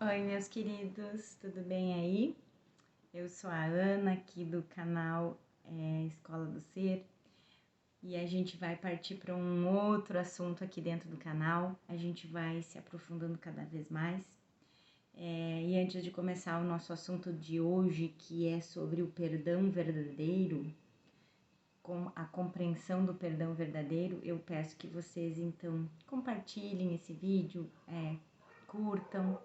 Oi, meus queridos, tudo bem aí? Eu sou a Ana, aqui do canal Escola do Ser, e a gente vai partir para um outro assunto aqui dentro do canal. A gente vai se aprofundando cada vez mais. E antes de começar o nosso assunto de hoje, que é sobre o perdão verdadeiro, com a compreensão do perdão verdadeiro, eu peço que vocês então compartilhem esse vídeo, curtam,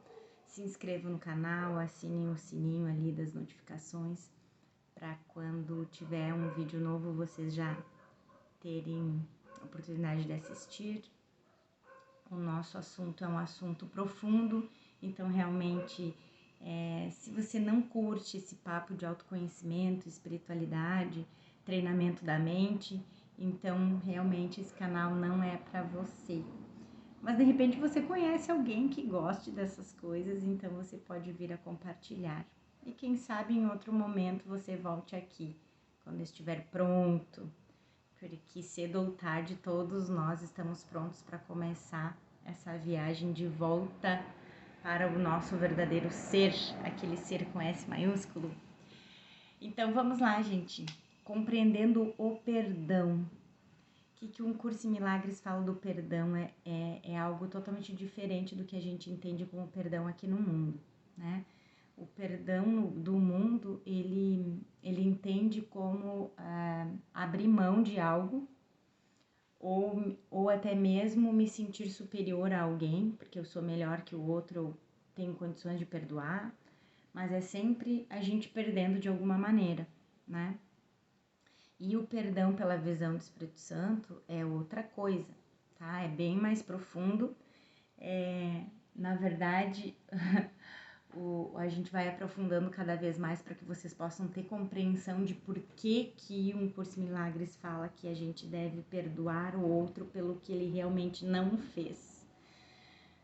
se inscrevam no canal, assinem o sininho ali das notificações para quando tiver um vídeo novo vocês já terem a oportunidade de assistir. O nosso assunto é um assunto profundo, então realmente se você não curte esse papo de autoconhecimento, espiritualidade, treinamento da mente, então realmente esse canal não é para você. Mas de repente você conhece alguém que goste dessas coisas, então você pode vir a compartilhar. E quem sabe em outro momento você volte aqui, quando estiver pronto, porque cedo ou tarde todos nós estamos prontos para começar essa viagem de volta para o nosso verdadeiro ser, aquele ser com S maiúsculo. Então vamos lá, gente, compreendendo o perdão. O que um curso em milagres fala do perdão é algo totalmente diferente do que a gente entende como perdão aqui no mundo, né? O perdão do mundo, ele entende como abrir mão de algo ou até mesmo me sentir superior a alguém, porque eu sou melhor que o outro, eu tenho condições de perdoar, mas é sempre a gente perdendo de alguma maneira, né? E o perdão pela visão do Espírito Santo é outra coisa, tá? É bem mais profundo. Na verdade, a gente vai aprofundando cada vez mais para que vocês possam ter compreensão de por que um Curso em Milagres fala que a gente deve perdoar o outro pelo que ele realmente não fez.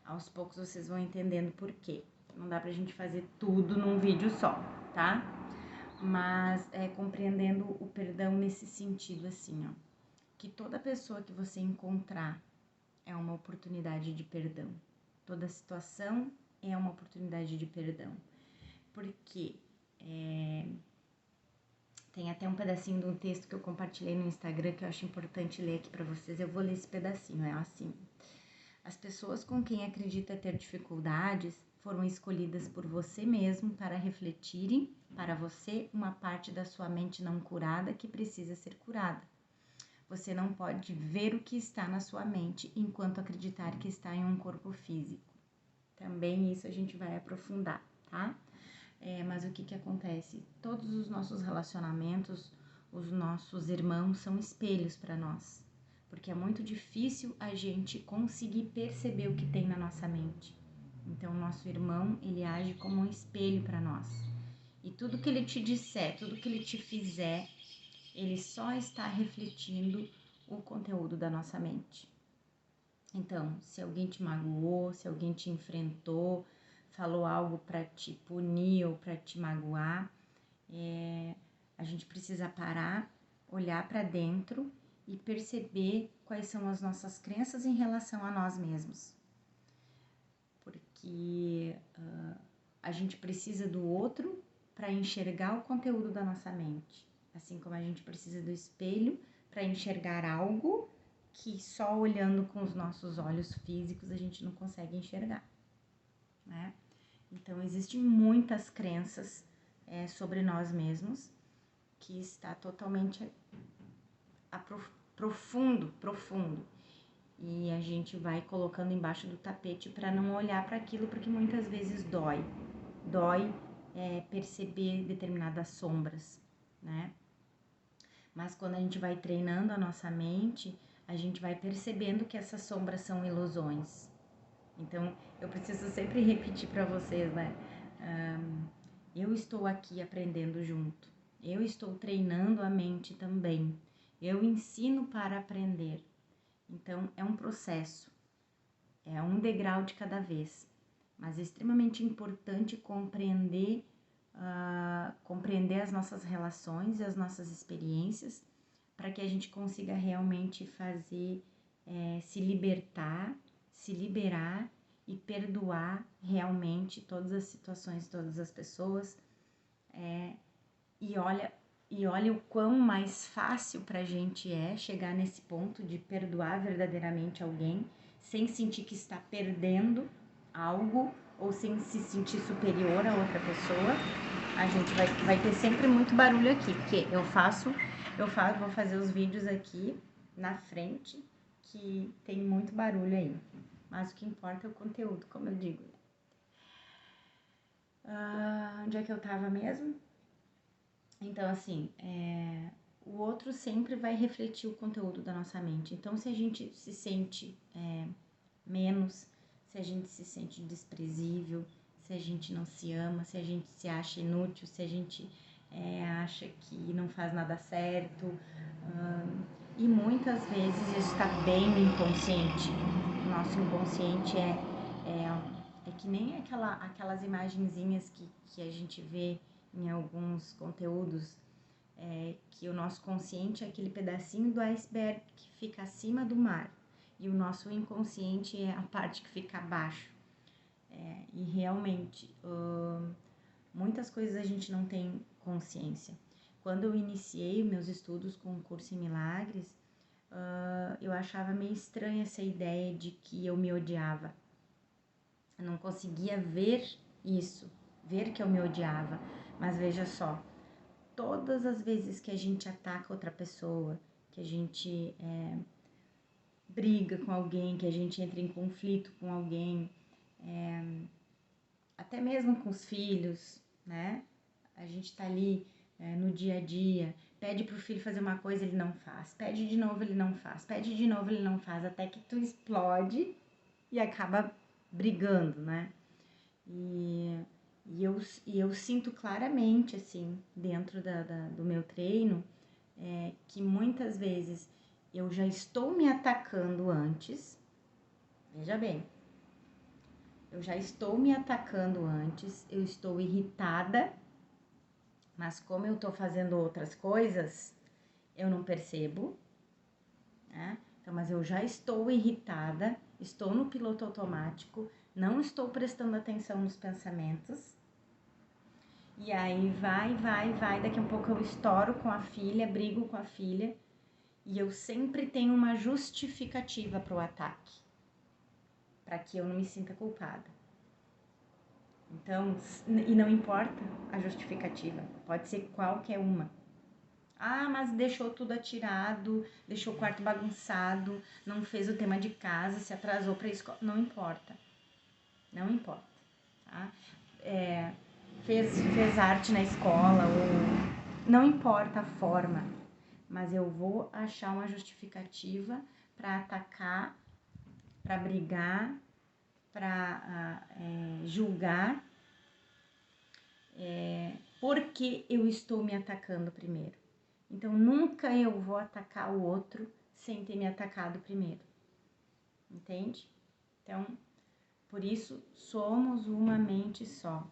Aos poucos vocês vão entendendo por quê. Não dá pra gente fazer tudo num vídeo só, tá? Mas compreendendo o perdão nesse sentido assim, ó, que toda pessoa que você encontrar é uma oportunidade de perdão. Toda situação é uma oportunidade de perdão. Porque tem até um pedacinho de um texto que eu compartilhei no Instagram que eu acho importante ler aqui para vocês. Eu vou ler esse pedacinho, é assim: as pessoas com quem acredita ter dificuldades foram escolhidas por você mesmo para refletirem para você uma parte da sua mente não curada que precisa ser curada. Você não pode ver o que está na sua mente enquanto acreditar que está em um corpo físico. Também isso a gente vai aprofundar, tá? Mas o que acontece? Todos os nossos relacionamentos, os nossos irmãos são espelhos para nós. Porque é muito difícil a gente conseguir perceber o que tem na nossa mente. Então, o nosso irmão, ele age como um espelho para nós. E tudo que ele te disser, tudo que ele te fizer, ele só está refletindo o conteúdo da nossa mente. Então, se alguém te magoou, se alguém te enfrentou, falou algo para te punir ou para te magoar, a gente precisa parar, olhar para dentro e perceber quais são as nossas crenças em relação a nós mesmos. Porque a gente precisa do outro para enxergar o conteúdo da nossa mente. Assim como a gente precisa do espelho para enxergar algo que só olhando com os nossos olhos físicos a gente não consegue enxergar, né? Então, existem muitas crenças sobre nós mesmos que está totalmente profundo. E a gente vai colocando embaixo do tapete para não olhar para aquilo, porque muitas vezes dói. Dói perceber determinadas sombras, né? Mas quando a gente vai treinando a nossa mente, a gente vai percebendo que essas sombras são ilusões. Então, eu preciso sempre repetir para vocês, né? Eu estou aqui aprendendo junto. Eu estou treinando a mente também. Eu ensino para aprender. Então, é um processo. É um degrau de cada vez. Mas é extremamente importante compreender as nossas relações e as nossas experiências para que a gente consiga realmente fazer, se libertar, se liberar e perdoar realmente todas as situações, todas as pessoas. E olha o quão mais fácil pra gente chegar nesse ponto de perdoar verdadeiramente alguém, sem sentir que está perdendo algo ou sem se sentir superior a outra pessoa. A gente vai ter sempre muito barulho aqui, porque vou fazer os vídeos aqui na frente, que tem muito barulho aí. Mas o que importa é o conteúdo, como eu digo. Onde é que eu tava mesmo? Então, assim, o outro sempre vai refletir o conteúdo da nossa mente. Então, se a gente se sente menos, se a gente se sente desprezível, se a gente não se ama, se a gente se acha inútil, se a gente acha que não faz nada certo. E muitas vezes isso está bem no inconsciente. O nosso inconsciente é que nem aquelas imagenzinhas que a gente vê em alguns conteúdos, que o nosso consciente é aquele pedacinho do iceberg que fica acima do mar e o nosso inconsciente é a parte que fica abaixo. E realmente, muitas coisas a gente não tem consciência. Quando eu iniciei meus estudos com o curso em Milagres, eu achava meio estranha essa ideia de que eu me odiava. Eu não conseguia ver isso, ver que eu me odiava. Mas veja só, todas as vezes que a gente ataca outra pessoa, que a gente briga com alguém, que a gente entra em conflito com alguém, até mesmo com os filhos, né? A gente tá ali no dia a dia, pede pro filho fazer uma coisa, ele não faz, pede de novo, ele não faz, pede de novo, ele não faz, até que tu explode e acaba brigando, né? E eu sinto claramente, assim, dentro do meu treino, que muitas vezes eu já estou me atacando antes, veja bem, eu já estou me atacando antes, eu estou irritada, mas como eu estou fazendo outras coisas, eu não percebo, né? Então, mas eu já estou irritada, estou no piloto automático, não estou prestando atenção nos pensamentos. E aí vai, daqui a pouco eu estouro com a filha, brigo com a filha, e eu sempre tenho uma justificativa para o ataque, para que eu não me sinta culpada. Então, e não importa a justificativa, pode ser qualquer uma. Ah, mas deixou tudo atirado, deixou o quarto bagunçado, não fez o tema de casa, se atrasou para a escola. Não importa. Não importa. Tá? Fez arte na escola, ou não importa a forma, mas eu vou achar uma justificativa para atacar, para brigar, para julgar, porque eu estou me atacando primeiro. Então, nunca eu vou atacar o outro sem ter me atacado primeiro. Entende? Então, por isso, somos uma mente só.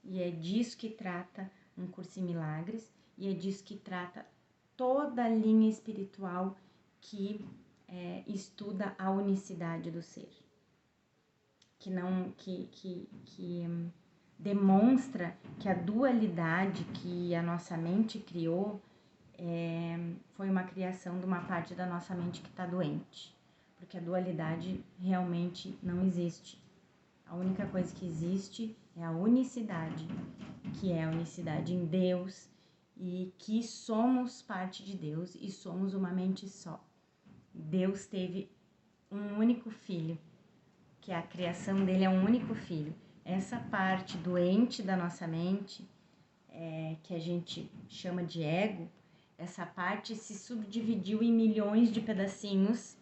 E é disso que trata um curso em milagres. E é disso que trata toda a linha espiritual que estuda a unicidade do ser. Que demonstra que a dualidade que a nossa mente criou foi uma criação de uma parte da nossa mente que está doente, porque a dualidade realmente não existe. A única coisa que existe é a unicidade, que é a unicidade em Deus e que somos parte de Deus e somos uma mente só. Deus teve um único filho, que a criação dele é um único filho. Essa parte doente da nossa mente, que a gente chama de ego, essa parte se subdividiu em milhões de pedacinhos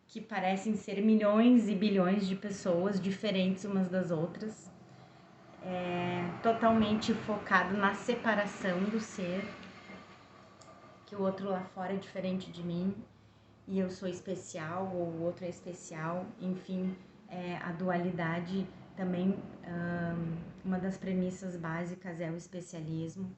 que parecem ser milhões e bilhões de pessoas diferentes umas das outras, totalmente focado na separação do ser, que o outro lá fora é diferente de mim e eu sou especial ou o outro é especial, enfim, a dualidade também, uma das premissas básicas é o especialismo,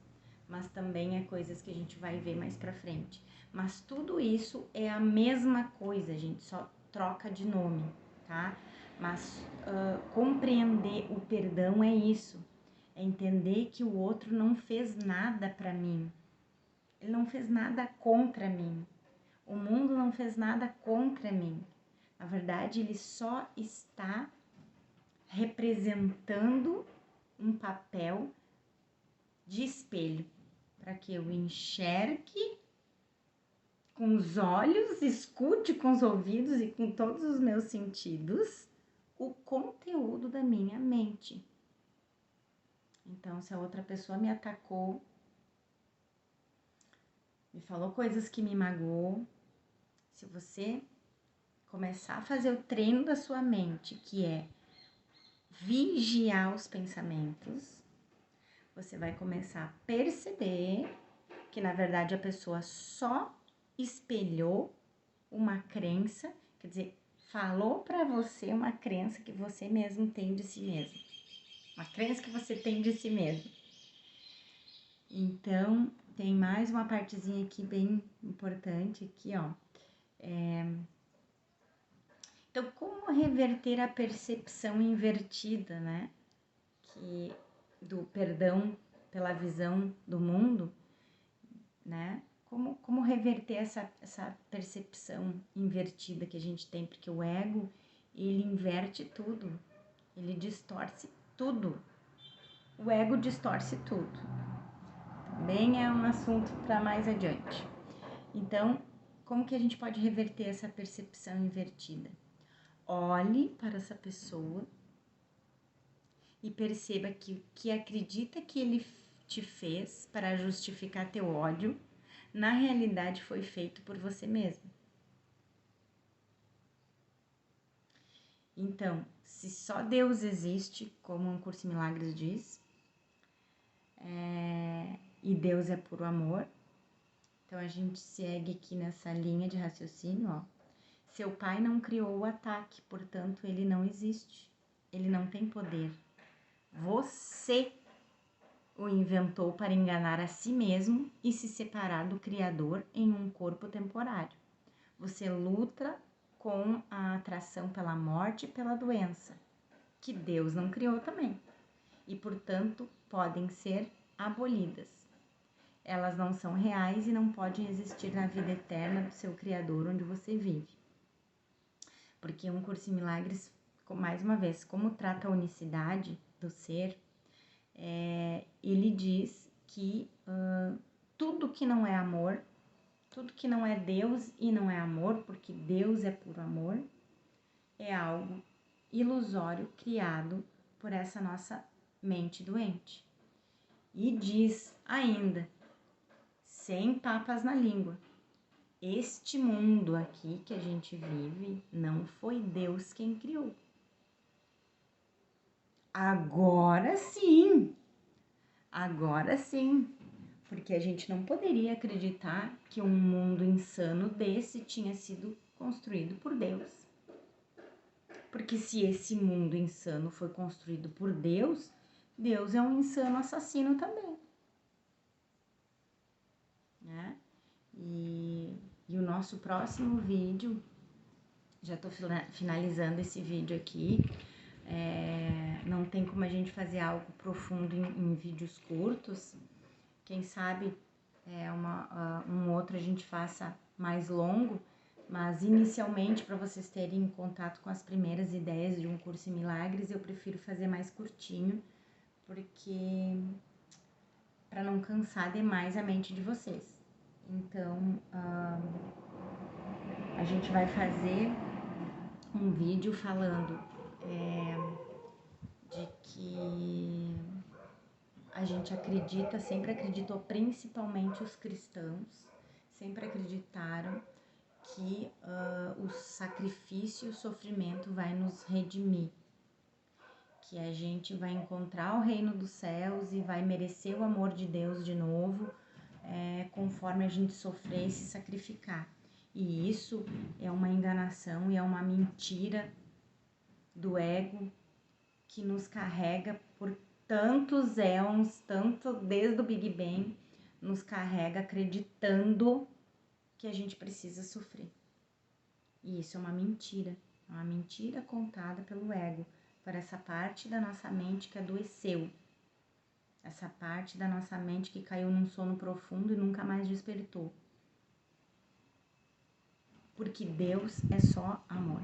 mas também é coisas que a gente vai ver mais pra frente. Mas tudo isso é a mesma coisa, gente, só troca de nome, tá? Mas compreender o perdão é isso, é entender que o outro não fez nada para mim, ele não fez nada contra mim, o mundo não fez nada contra mim. Na verdade, ele só está representando um papel de espelho para que eu enxergue com os olhos, escute com os ouvidos e com todos os meus sentidos o conteúdo da minha mente. Então, se a outra pessoa me atacou, me falou coisas que me magoou, se você começar a fazer o treino da sua mente, que é vigiar os pensamentos, você vai começar a perceber que, na verdade, a pessoa só espelhou uma crença, quer dizer, falou para você uma crença que você mesmo tem de si mesmo. Uma crença que você tem de si mesmo. Então, tem mais uma partezinha aqui bem importante aqui, ó. Então, como reverter a percepção invertida, né? Que do perdão pela visão do mundo, né? Como reverter essa percepção invertida que a gente tem, porque o ego, ele inverte tudo, ele distorce tudo. O ego distorce tudo. Também é um assunto para mais adiante. Então, como que a gente pode reverter essa percepção invertida? Olhe para essa pessoa e perceba que o que acredita que ele te fez para justificar teu ódio, na realidade foi feito por você mesmo. Então, se só Deus existe, como um Curso em Milagres diz, e Deus é puro amor, então a gente segue aqui nessa linha de raciocínio, ó. Seu pai não criou o ataque, portanto ele não existe, ele não tem poder. Você o inventou para enganar a si mesmo e se separar do Criador em um corpo temporário. Você luta com a atração pela morte e pela doença, que Deus não criou também, e portanto podem ser abolidas. Elas não são reais e não podem existir na vida eterna do seu Criador onde você vive. Porque um Curso em Milagres, mais uma vez, como trata a unicidade do ser, ele diz que tudo que não é amor, tudo que não é Deus e não é amor, porque Deus é puro amor, é algo ilusório criado por essa nossa mente doente. E diz ainda, sem papas na língua, este mundo aqui que a gente vive não foi Deus quem criou. Agora sim, porque a gente não poderia acreditar que um mundo insano desse tinha sido construído por Deus. Porque se esse mundo insano foi construído por Deus, Deus é um insano assassino também. Né? E o nosso próximo vídeo, já estou finalizando esse vídeo aqui, não tem como a gente fazer algo profundo em vídeos curtos. Quem sabe um outro a gente faça mais longo, mas inicialmente, para vocês terem contato com as primeiras ideias de um Curso em Milagres, eu prefiro fazer mais curtinho, porque para não cansar demais a mente de vocês. Então, a gente vai fazer um vídeo falando de que a gente acredita, sempre acreditou, principalmente os cristãos, sempre acreditaram que o sacrifício e o sofrimento vai nos redimir, que a gente vai encontrar o reino dos céus e vai merecer o amor de Deus de novo, conforme a gente sofrer e se sacrificar. E isso é uma enganação e é uma mentira do ego que nos carrega por tantos éons, tanto desde o Big Bang, nos carrega acreditando que a gente precisa sofrer. E isso é uma mentira, É uma mentira contada pelo ego, por essa parte da nossa mente que adoeceu. Essa parte da nossa mente que caiu num sono profundo e nunca mais despertou. Porque Deus é só amor.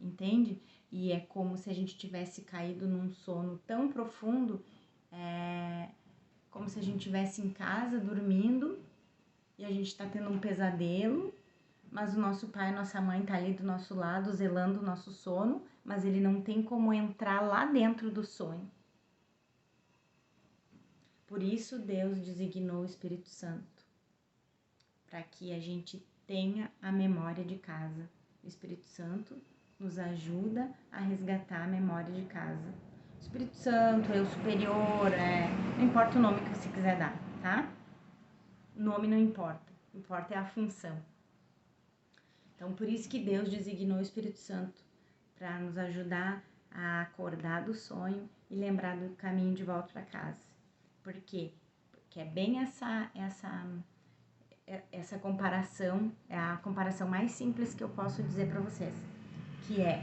Entende? E é como se a gente tivesse caído num sono tão profundo, como se a gente estivesse em casa dormindo e a gente está tendo um pesadelo, mas o nosso pai e nossa mãe tá ali do nosso lado, zelando o nosso sono, mas ele não tem como entrar lá dentro do sonho. Por isso Deus designou o Espírito Santo, para que a gente tenha a memória de casa. O Espírito Santo nos ajuda a resgatar a memória de casa. Espírito Santo, eu superior, não importa o nome que você quiser dar, tá? O nome não importa, importa é a função. Então, por isso que Deus designou o Espírito Santo, para nos ajudar a acordar do sonho e lembrar do caminho de volta para casa. Por quê? Porque é bem essa comparação, é a comparação mais simples que eu posso dizer para vocês, que é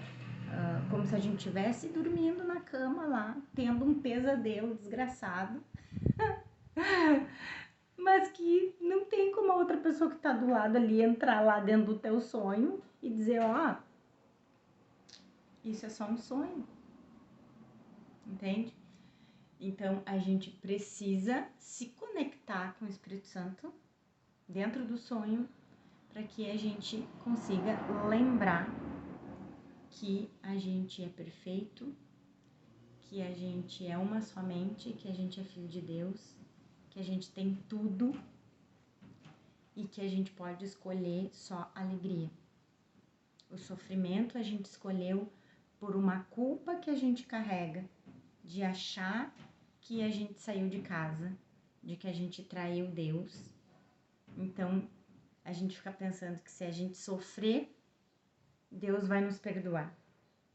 como se a gente estivesse dormindo na cama lá, tendo um pesadelo desgraçado, mas que não tem como a outra pessoa que tá do lado ali entrar lá dentro do teu sonho e dizer, ó, isso é só um sonho, entende? Então, a gente precisa se conectar com o Espírito Santo dentro do sonho para que a gente consiga lembrar que a gente é perfeito, que a gente é uma somente, que a gente é filho de Deus, que a gente tem tudo e que a gente pode escolher só alegria. O sofrimento a gente escolheu por uma culpa que a gente carrega, de achar que a gente saiu de casa, de que a gente traiu Deus. Então, a gente fica pensando que se a gente sofrer, Deus vai nos perdoar,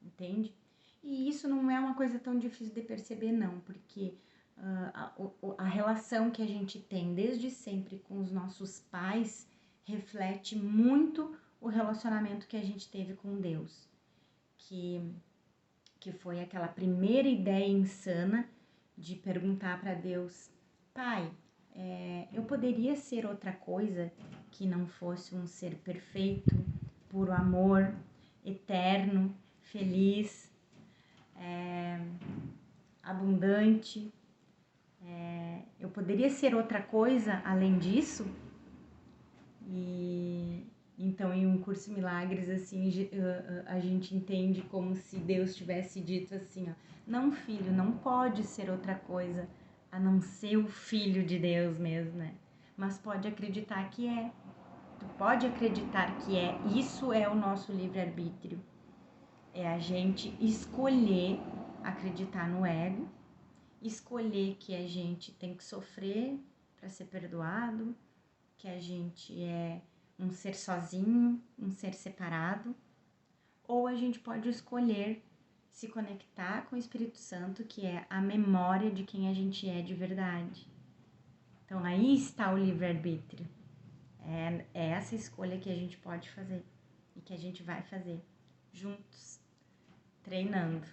entende? E isso não é uma coisa tão difícil de perceber, não, porque a relação que a gente tem desde sempre com os nossos pais reflete muito o relacionamento que a gente teve com Deus, que foi aquela primeira ideia insana de perguntar para Deus, Pai, eu poderia ser outra coisa que não fosse um ser perfeito, puro amor, eterno, feliz, abundante. Eu poderia ser outra coisa além disso? E então, em um curso Milagres, assim, a gente entende como se Deus tivesse dito assim, ó, não, filho, não pode ser outra coisa a não ser o Filho de Deus mesmo, né? Mas pode acreditar que é. Tu pode acreditar que é. Isso é o nosso livre-arbítrio. É a gente escolher acreditar no ego, escolher que a gente tem que sofrer para ser perdoado, que a gente é um ser sozinho, um ser separado, ou a gente pode escolher se conectar com o Espírito Santo, que é a memória de quem a gente é de verdade. Então aí está o livre-arbítrio. É essa escolha que a gente pode fazer e que a gente vai fazer juntos, treinando,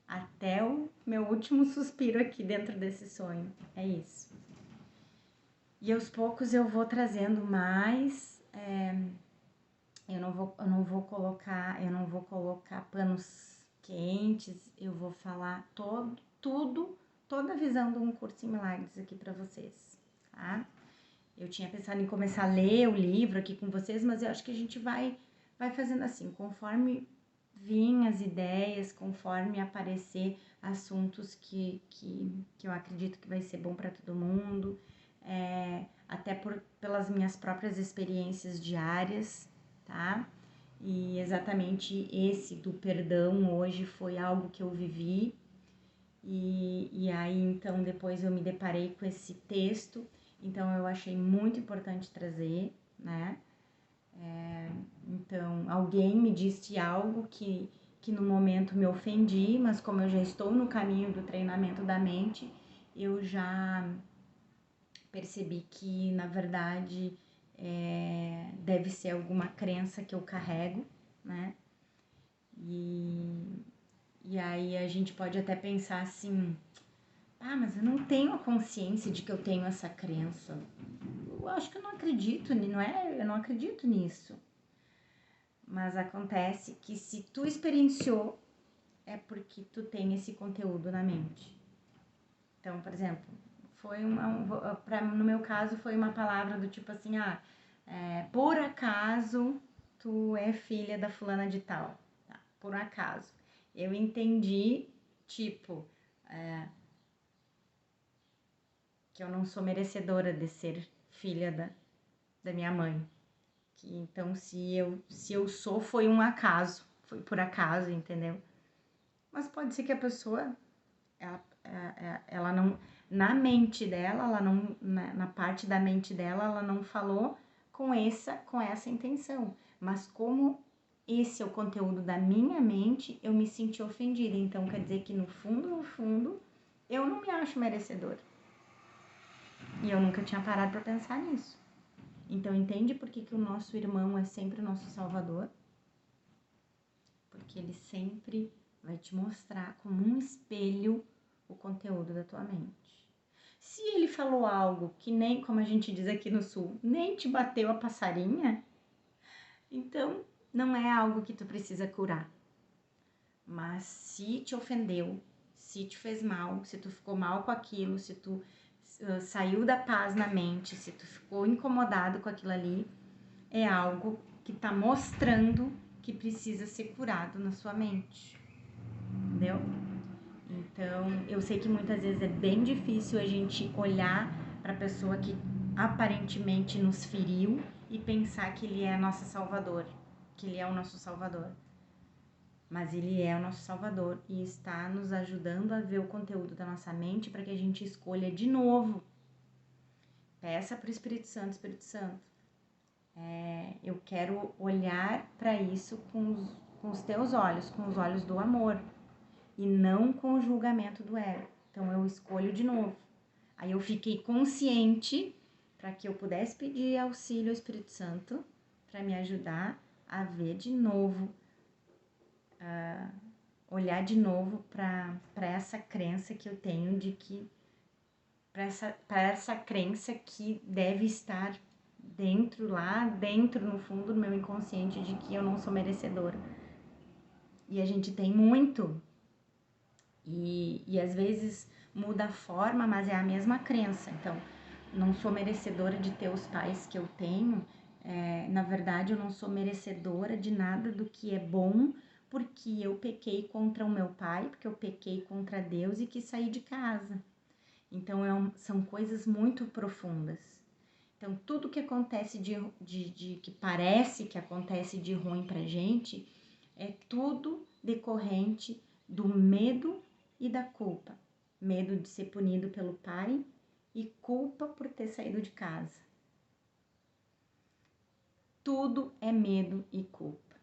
até o meu último suspiro aqui dentro desse sonho. É isso. E aos poucos eu vou trazendo mais. Eu não vou colocar panos quentes. Eu vou falar toda a visão de um curso em milagres aqui para vocês, tá? Eu tinha pensado em começar a ler o livro aqui com vocês, mas eu acho que a gente vai fazendo assim, conforme vir as ideias, conforme aparecer assuntos que eu acredito que vai ser bom para todo mundo, até pelas minhas próprias experiências diárias, tá? E exatamente esse do perdão hoje foi algo que eu vivi, e aí então depois eu me deparei com esse texto, então eu achei muito importante trazer, né? Então, alguém me disse algo que no momento me ofendi, mas como eu já estou no caminho do treinamento da mente, eu já percebi que, na verdade, deve ser alguma crença que eu carrego, né? E aí a gente pode até pensar assim, mas eu não tenho a consciência de que eu tenho essa crença. Eu acho que eu não acredito, não é? Eu não acredito nisso. Mas acontece que se tu experienciou, é porque tu tem esse conteúdo na mente. Então, por exemplo, no meu caso foi uma palavra do tipo assim, por acaso tu é filha da fulana de tal, tá? Por acaso. Eu entendi, tipo, que eu não sou merecedora de ser filha da minha mãe. Que, então, se eu sou, foi um acaso, foi por acaso, entendeu? Mas pode ser que a pessoa, ela não, na mente dela, ela não, na parte da mente dela, ela não falou com essa intenção. Mas como esse é o conteúdo da minha mente, eu me senti ofendida. Então, quer dizer que no fundo, eu não me acho merecedora. E eu nunca tinha parado para pensar nisso. Então, entende por que o nosso irmão é sempre o nosso salvador? Porque ele sempre vai te mostrar como um espelho o conteúdo da tua mente. Se ele falou algo que nem, como a gente diz aqui no sul, nem te bateu a passarinha, então não é algo que tu precisa curar. Mas se te ofendeu, se te fez mal, se tu ficou mal com aquilo, se tu saiu da paz na mente, se tu ficou incomodado com aquilo ali, é algo que tá mostrando que precisa ser curado na sua mente, entendeu? Então, eu sei que muitas vezes é bem difícil a gente olhar para a pessoa que aparentemente nos feriu e pensar que ele é nosso salvador, que ele é o nosso salvador. Mas ele é o nosso salvador e está nos ajudando a ver o conteúdo da nossa mente para que a gente escolha de novo. Peça para o Espírito Santo, eu quero olhar para isso com os teus olhos, com os olhos do amor e não com o julgamento do ego. Então eu escolho de novo. Aí eu fiquei consciente para que eu pudesse pedir auxílio ao Espírito Santo para me ajudar a ver de novo, olhar de novo para essa crença que eu tenho de que para essa crença que deve estar lá dentro, no fundo do meu inconsciente, de que eu não sou merecedora. E a gente tem muito. E às vezes muda a forma, mas é a mesma crença. Então, não sou merecedora de ter os pais que eu tenho. Na verdade, eu não sou merecedora de nada do que é bom, porque eu pequei contra o meu pai, porque eu pequei contra Deus e quis sair de casa. Então, são coisas muito profundas. Então, tudo que acontece que parece que acontece de ruim pra gente, é tudo decorrente do medo e da culpa. Medo de ser punido pelo pai e culpa por ter saído de casa. Tudo é medo e culpa.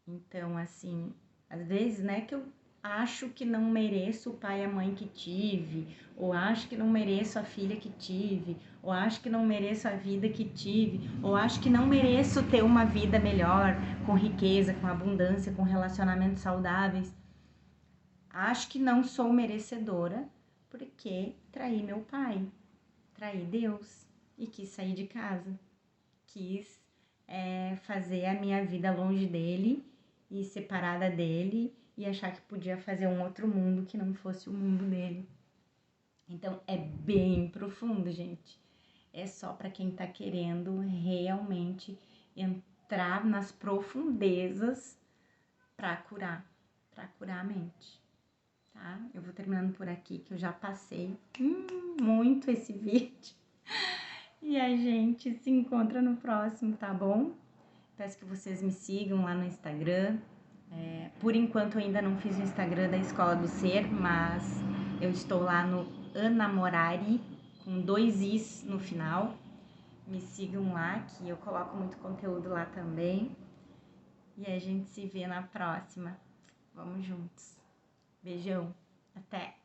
Então, assim, às vezes, né, que eu acho que não mereço o pai e a mãe que tive, ou acho que não mereço a filha que tive, ou acho que não mereço a vida que tive, ou acho que não mereço ter uma vida melhor, com riqueza, com abundância, com relacionamentos saudáveis. Acho que não sou merecedora porque traí meu pai, traí Deus e quis sair de casa. Quis fazer a minha vida longe dele e separada dele e achar que podia fazer um outro mundo que não fosse o mundo dele. Então é bem profundo, gente. É só para quem tá querendo realmente entrar nas profundezas para curar a mente. Tá? Eu vou terminando por aqui, que eu já passei muito esse vídeo. E a gente se encontra no próximo, tá bom? Peço que vocês me sigam lá no Instagram. Por enquanto eu ainda não fiz o Instagram da Escola do Ser, mas eu estou lá no Anamorari, com 2 Is no final. Me sigam lá, que eu coloco muito conteúdo lá também. E a gente se vê na próxima. Vamos juntos. Beijão. Até!